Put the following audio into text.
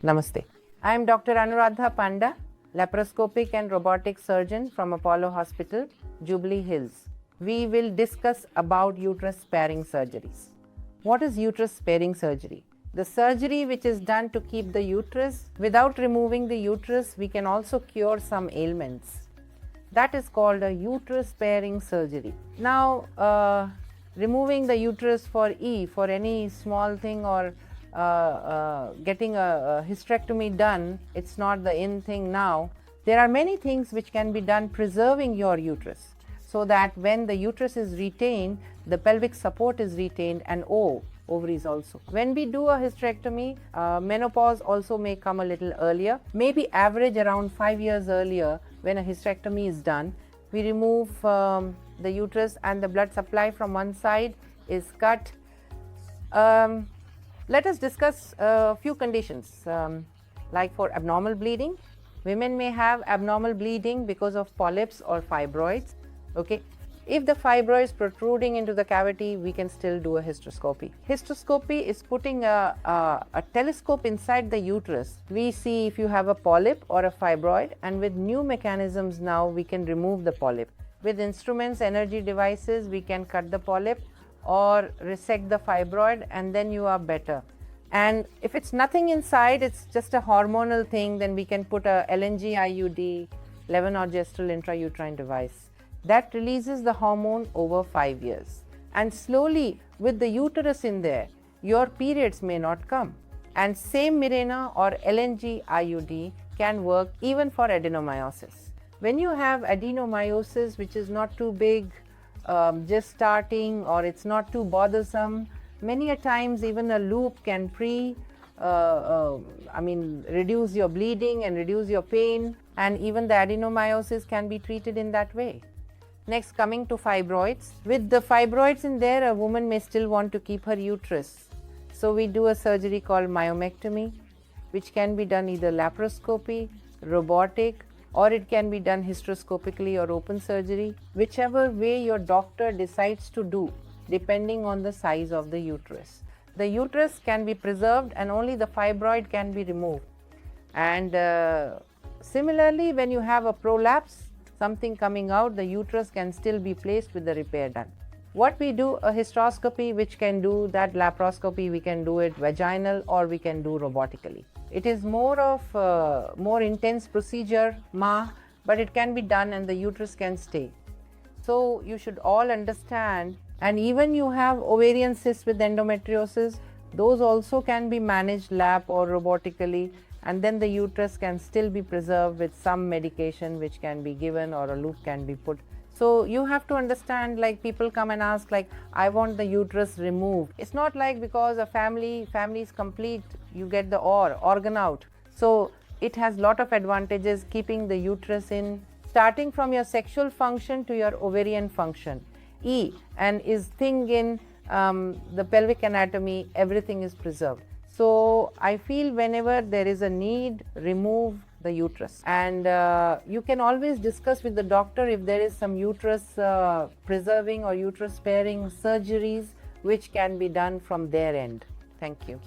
Namaste. I am Dr. Anurradha Panda, Laparoscopic and Robotic Surgeon from Apollo Hospital, Jubilee Hills. We will discuss about uterus-sparing surgeries. What is uterus-sparing surgery? The surgery which is done to keep the uterus. Without removing the uterus, we can also cure some ailments. That is called a uterus-sparing surgery. Now, removing the uterus for any small thing, or getting a hysterectomy done, it's not the in thing now. There are many things which can be done preserving your uterus, so that when the uterus is retained, the pelvic support is retained, and ovaries also. When we do a hysterectomy, menopause also may come a little earlier, maybe average around 5 years earlier. When a hysterectomy is done, we remove the uterus and the blood supply from one side is cut. Let us discuss a few conditions. Like for abnormal bleeding, women may have abnormal bleeding because of polyps or fibroids. Okay. If the fibroid is protruding into the cavity, we can still do a hysteroscopy. Hysteroscopy is putting a telescope inside the uterus. We see if you have a polyp or a fibroid, and with new mechanisms now we can remove the polyp. With instruments, energy devices, we can cut the polyp or resect the fibroid, and then you are better. And if it's nothing inside, it's just a hormonal thing, then we can put a LNG-IUD, levonorgestrel intrauterine device. That releases the hormone over 5 years. And slowly, with the uterus in there, your periods may not come. And same Mirena or LNG-IUD can work even for adenomyosis. When you have adenomyosis, which is not too big, just starting, or it's not too bothersome, many a times even a loop can reduce your bleeding and reduce your pain, and even the adenomyosis can be treated in that way. Next, coming to fibroids. With the fibroids in there, a woman may still want to keep her uterus. So we do a surgery called myomectomy, which can be done either laparoscopy, robotic, or it can be done hysteroscopically or open surgery, whichever way your doctor decides to do, depending on the size of the uterus. The uterus can be preserved and only the fibroid can be removed. And similarly, when you have a prolapse, something coming out, the uterus can still be placed with the repair done. What we do, a hysteroscopy, which can do that. Laparoscopy, we can do it vaginal, or we can do robotically. It is more of more intense procedure, but it can be done and the uterus can stay. So you should all understand. And even you have ovarian cysts with endometriosis, those also can be managed lap or robotically, and then the uterus can still be preserved with some medication which can be given, or a loop can be put. So you have to understand, like people come and ask, like, I want the uterus removed. It's not like because a family is complete, you get the organ out. So it has lot of advantages keeping the uterus in, starting from your sexual function to your ovarian function. And is thing in the pelvic anatomy, everything is preserved. So I feel whenever there is a need, remove the uterus. And you can always discuss with the doctor if there is some uterus preserving or uterus sparing surgeries which can be done from their end. Thank you.